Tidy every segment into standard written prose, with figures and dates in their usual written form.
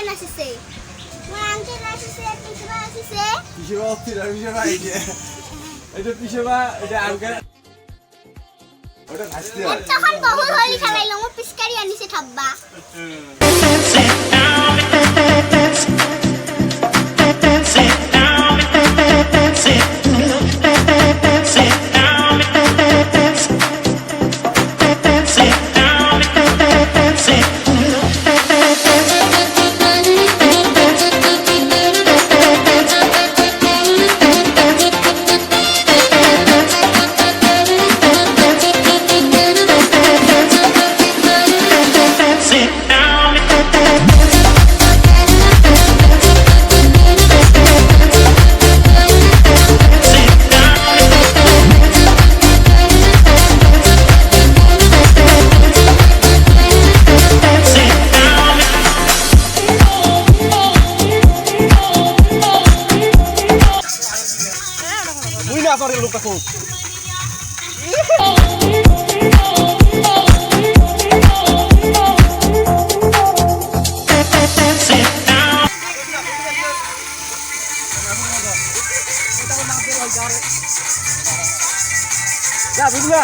নাচিছে মোৰ আংকেল নাচিছে পিছবা নাচিছে পিছবা পিছবা এটা পিছবা এটা আংকেল ওটা নাচতে হয় তখন বহু হলি খেলাইলো মোৰ পিছকাৰি আনিছে থাব্বা Apa yang lupa kau? Ya, begini.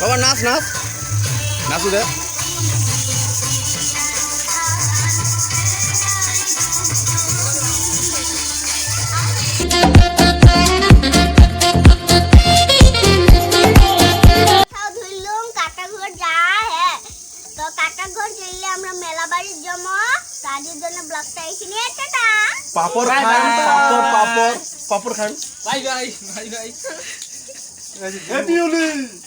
Bawa nas udah. Papor kan. Bye. Happy Holi.